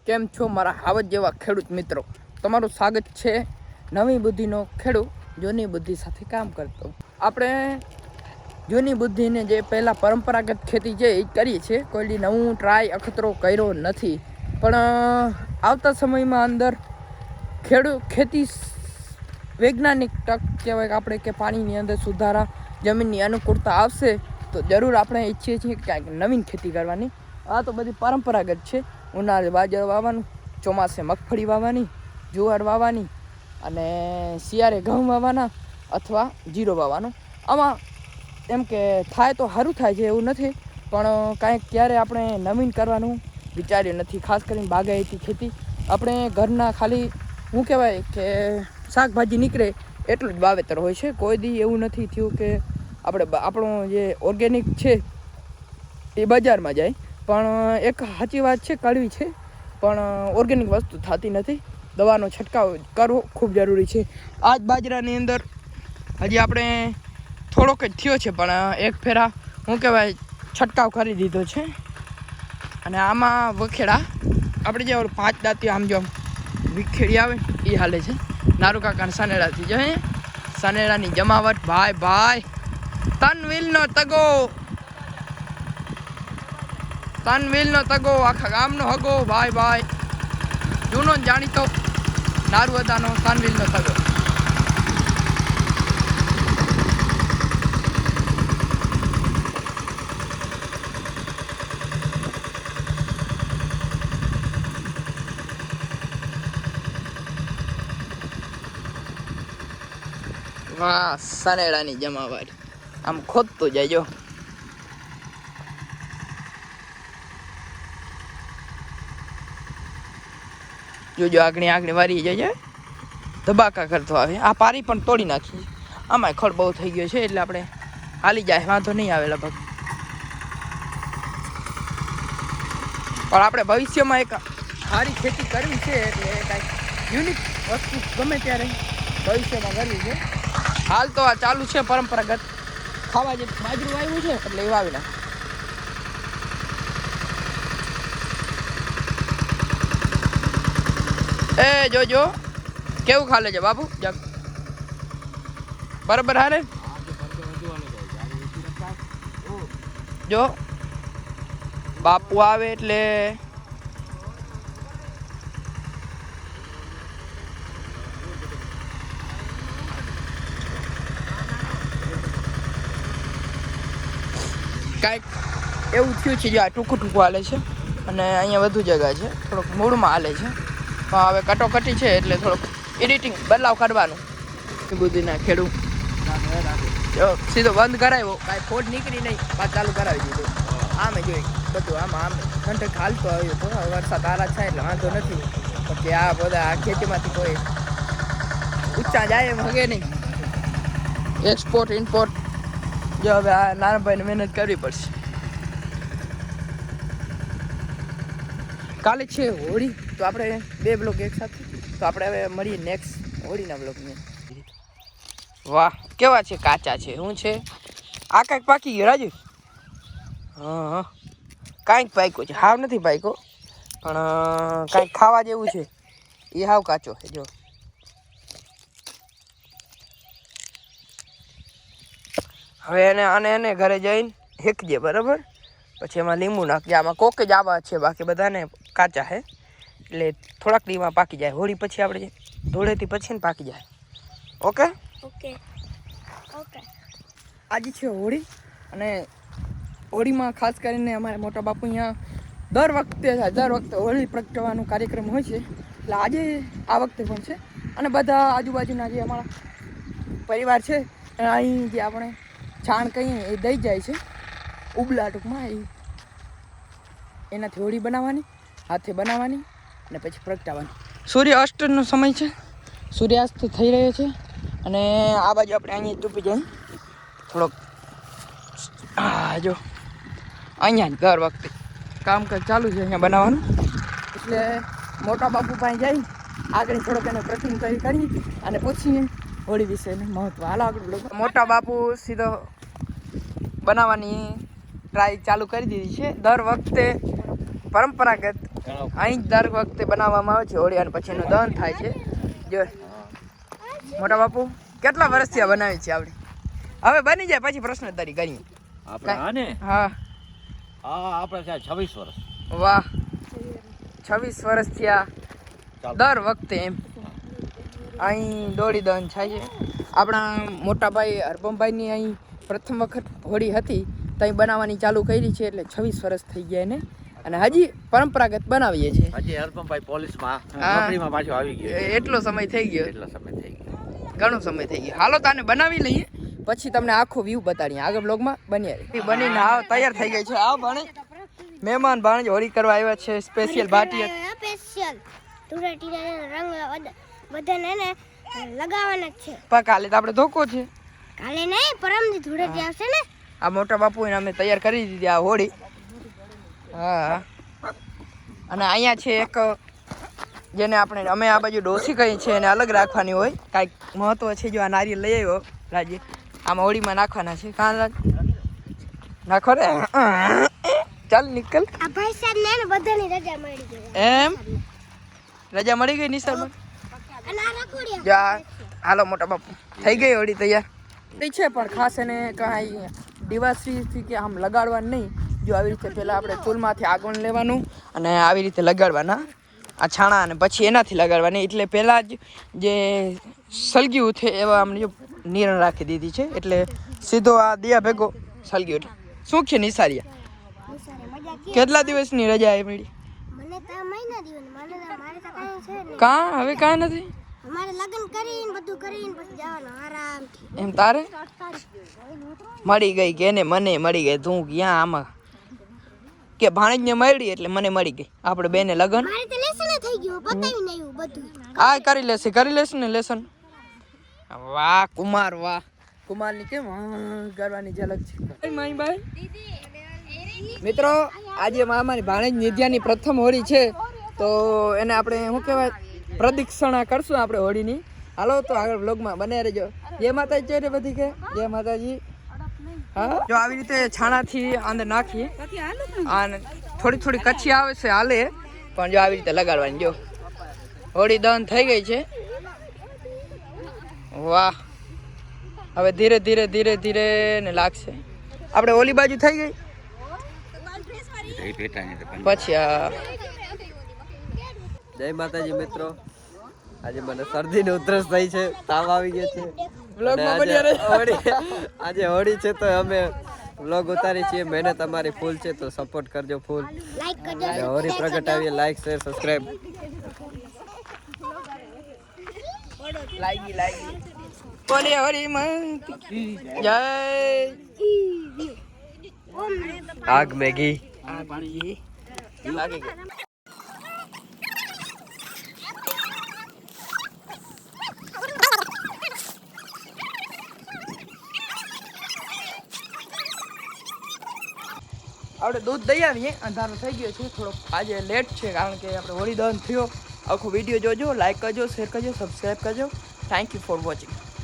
કેમ છો મારા હાવજ જેવા ખેડૂત મિત્રો? તમારું સ્વાગત છે નવી બુદ્ધિનો ખેડૂત જૂની બુદ્ધિ સાથે કામ કરતો. આપણે જૂની બુદ્ધિને જે પહેલાં પરંપરાગત ખેતી છે એ કરીએ છીએ, કોઈ નવું ટ્રાય અખતરો કર્યો નથી. પણ આવતા સમયમાં અંદર ખેતી વૈજ્ઞાનિક તક કહેવાય કે આપણે કે પાણીની અંદર સુધારા, જમીનની અનુકૂળતા આવશે તો જરૂર આપણે ઈચ્છીએ છીએ કે ક્યાંક નવીન ખેતી કરવાની. આ તો બધી પરંપરાગત છે. ઉનાળે બાજરો વાવવાનું, ચોમાસે મગફળી વાવવાની, જુવાર વાવવાની અને શિયાળે ઘઉં વાવવાના અથવા જીરો વાવવાનો. આમાં એમ કે થાય તો સારું થાય છે એવું નથી, પણ કાંઈક ક્યારે આપણે નવીન કરવાનું વિચાર્યું નથી. ખાસ કરીને બાગાયતી ખેતી આપણે ઘરના ખાલી શું કહેવાય કે શાકભાજી નીકળે એટલું જ વાવેતર હોય છે. કોઈ દી એવું નથી થયું કે આપણું જે ઓર્ગેનિક છે એ બજારમાં જાય. પણ એક સાચી વાત છે, કડવી છે, પણ ઓર્ગેનિક વસ્તુ થતી નથી. દવાનો છંટકાવ કરવો ખૂબ જરૂરી છે. આ જ બાજરાની અંદર હજી આપણે થોડોક જ થયો છે, પણ એક ફેરા શું કહેવાય છંટકાવ કરી દીધો છે. અને આમાં વખેડા આપણે જે 5 દાંતી આમ જો વિખેડી આવે એ હાલે છે. નારુ કાકા સાનેડાથી જો સાનેડાની જમાવટ ભાઈ તનવીલનો તગો આખા ગામનો હગો ભાઈ જૂનો જાણીતો નારુઅદાનો તનવીલનો તગો. વાહ, સનેડાની જમાવટ આમ ખોદતું જાય જો. જોજો આગળ વારી જઈએ, ધબાકા કરતો આવે. આ પારી પણ તોડી નાખી. આમાં ખડ બહુ થઈ ગયો છે એટલે આપણે હાલી જાય, વાંધો નહીં આવે લગભગ. પણ આપણે ભવિષ્યમાં એક સારી ખેતી કરવી છે એટલે કાંઈક યુનિક વસ્તુ ગમે ત્યારે ભવિષ્યમાં કરવી છે. હાલ તો આ ચાલુ છે પરંપરાગત ખાવા જે બાજરું આવ્યું છે એટલે એ વાવી નાખ. એ જોજો કેવું ખાલે છે બાપુ, બરાબર હાલે જો. બાપુ આવે એટલે કાંઈક એવું થયું છે. જો આ ટૂંકું હાલે છે અને અહીંયા વધુ જગ્યા છે, થોડુંક મૂળમાં હાલે છે. પણ હવે કટોકટી છે એટલે થોડુંક એડિટિંગ બદલાવ કરવાનું. બુદ્ધિના ખેડૂત જો સીધો બંધ કરાવ્યો, કાંઈ ખોટ નીકળી નહીં, પાછું ચાલુ કરાવી દીધું. આમે જોઈ બધું આમ ઘંટે હાલતો આવ્યો તો. વરસાદ આરા છે એટલે વાંધો નથી. પછી આ બધા આ ખેતીમાંથી કોઈ ઊંચા જાય એમ હગે નહીં. એક્સપોર્ટ ઇમ્પોર્ટ જો હવે આ નાનાભાઈને મહેનત કરવી પડશે. કાલે છે હોળી, તો આપણે 2 બ્લોગ એક સાથે, તો આપણે હવે મળીએ નેક્સ્ટ હોળીના બ્લોગની. વાહ, કેવા છે, કાચા છે, શું છે આ? કાંઈક પાકી ગયો રાજુ. હા, કાંઈક પાક્યો છે, હાવ નથી પાક્યો, પણ કાંઈક ખાવા જેવું છે. એ હાવ કાચો છે જો. હવે એને ઘરે જઈને હેકજે બરાબર, પછી એમાં લીંબુ નાખજે. આમાં કોક જ આવા છે, બાકી બધાને કાચા છે એટલે થોડાક દીમાં પાકી જાય. હોળી પછી આપણે ધૂળેથી પછી ને પાકી જાય. ઓકે. આજે છે હોળી, અને હોળીમાં ખાસ કરીને અમારે મોટા બાપુ અહીંયા દર વખતે હોળી પ્રગટાવવાનો કાર્યક્રમ હોય છે. એટલે આજે આ વખતે પણ છે. અને બધા આજુબાજુના જે અમારા પરિવાર છે અહીં જે આપણે છાણ કહીએ એ દઈ જાય છે ઉબલા ટૂંકમાં. એનાથી હોળી બનાવવાની, હાથે બનાવવાની અને પછી પ્રગટાવવાની. સૂર્યાસ્તનો સમય છે, સૂર્યાસ્ત થઈ રહ્યો છે. અને આ બાજુ આપણે અહીંયા ટૂપી જાય થોડોક. જો અહીંયા દર વખતે કામકાજ ચાલુ છે અહીંયા બનાવવાનું. એટલે મોટા બાપુ પાસે જઈ આગળ થોડોક એને પ્રથમ કરી અને પછી હોળી વિશેનું મહત્વ. હાલ આગળ મોટા બાપુ સીધો બનાવવાની ટ્રાય ચાલુ કરી દીધી છે. દર વખતે પરંપરાગત અહીં જ દર વખતે બનાવવામાં આવે છે હોળી અને પછી એનું દહન થાય છે. જો મોટા બાપુ કેટલા વર્ષથી આ બનાવી છે આપણે? હવે બની જાય પછી પ્રશ્નોત્તરી કરીએ આપણે. હા આપણે 26 વર્ષ. વાહ, 26 વર્ષથી આ દર વખતે એમ અહીં દોડી દહન થાય છે. આપણા મોટાભાઈ હરપમભાઈની અહીં પ્રથમ વખત હોળી હતી ત્યાં બનાવવાની ચાલુ કરી છે, એટલે 26 વર્ષ થઈ ગયા એને, અને હજી પરંપરાગત બનાવીએ છીએ. હજી હરપમભાઈ પોલીસમાં નોકરીમાં પાછો આવી ગયો. એટલો સમય થઈ ગયો, ઘણો સમય થઈ ગયો. હાલો તાને બનાવી લઈએ પછી તમને આખો વ્યૂ બતાડીએ આગળ બ્લોગમાં. બનીને હા તૈયાર થઈ ગઈ છે. આ ભાણે મહેમાન ભાણે હોળી કરવા આવ્યા છે. સ્પેશિયલ ભાટિયા સ્પેશિયલ ધૂળેટીના રંગ બધાને ને લગાવવાના છે. પણ કાલે તો આપણે ધોકો છે. કાલે નહીં, પરમદી ધૂળેટી આવશે ને. આ મોટા બાપુ એને અમે તૈયાર કરી દીધી આ હોળી. હા, અને અહીંયા છે એક જેને અમે આ બાજુ ડોસી કહી છે, એને અલગ રાખવાની હોય. કાંઈક મહત્વ છે. જો આ નારિયેલ લઈ આવ્યો રાજે, આમાં હોળીમાં નાખવાના છે. કાં રાજ નાખો રે, ચાલ નીકળ. આ ભાઈ સાહેબ ને બધાની રજા મળી ગઈ. એમ રજા મળી ગઈ નિસર્ગ? અને આ રખોડિયા જા હાલો મોટા બાપુ થઈ ગઈ હોળી તૈયાર છે. પણ ખાસ એને કાંઈ દિવાસથી કે આમ લગાડવાનું નહીં. જો આવી રીતે પહેલાં આપણે ચૂલમાંથી આગળ લેવાનું અને આવી રીતે લગાડવાના આ છાણા, અને પછી એનાથી લગાડવાની. એટલે પહેલાં જ જે સળગ્યું છે એવા આમ જો નીરણ રાખી દીધી છે, એટલે સીધો આ દિયા ભેગો સળગ્યું. એટલે શું છે નિસારિયા? કેટલા દિવસની રજા આવી મળી? મને તો મહિના દિવસ મારે તો કાંઈ છે નહીં. કાં હવે કાંઈ નથી? અમારે લગ્ન કરીને બધું કરીને પછી જવાનું આરામથી. એમ તારે મળી ગઈ કે એને મને મળી ગઈ? તું ક્યાં આમાં કે ભાણેજને મળી એટલે મને મળી ગઈ. આપણે બેને લગન મારે તો લેસન થઈ ગયું, બતાવી નહીં બધું. આ કરી લેશે ને લેસન. વાહ કુમાર, વાહ કુમારની કેમ કરવાની ઝલક છે મારી ભાઈ. મિત્રો આજે મારી ભાણેજ નિધ્યાની પ્રથમ હોળી છે, તો એને આપણે શું કહેવાય પ્રદક્ષિણા કરશું આપણે હોળીની. હાલો તો આગળ બ્લોગમાં બને રહેજો. જય માતાજી છે રે બધી કે જય માતાજી. હા, જો આવી રીતે છાણાથી અંદર નાખીએ અને થોડી કચ્છી આવે છે હાલે, પણ જો આવી રીતે લગાડવાની. જો હોળી દહન થઈ ગઈ છે. વાહ, હવે ધીરે ધીરે ને લાગશે. આપણે ઓલી બાજુ થઈ ગઈ પછી જય માતાજી મિત્રો, આજે મને શરદી ને ઉધરસ થઈ છે, તાવ આવી ગયો છે. આજે હોળી છે તો અમે વ્લોગ ઉતારી છીએ. મહેનત અમારી ફૂલ છે, તો સપોર્ટ કરજો ફૂલ. લાઈક કરજો. હોળી પ્રગટાવીએ, લાઈક શેર સબસ્ક્રાઇબ. લાગી બોલે હરી મંત જય. આગ મેગી આ પાણી લાગી ગઈ. આપણે દૂધ દઈ આવીએ. અંધારો થઈ ગયો છે થોડોક, આજે લેટ છે કારણ કે આપણે હોળી દહન થયો. આખો વિડીયો જોજો, લાઈક કરજો, શેર કરજો, સબસ્ક્રાઈબ કરજો. Thank you for watching.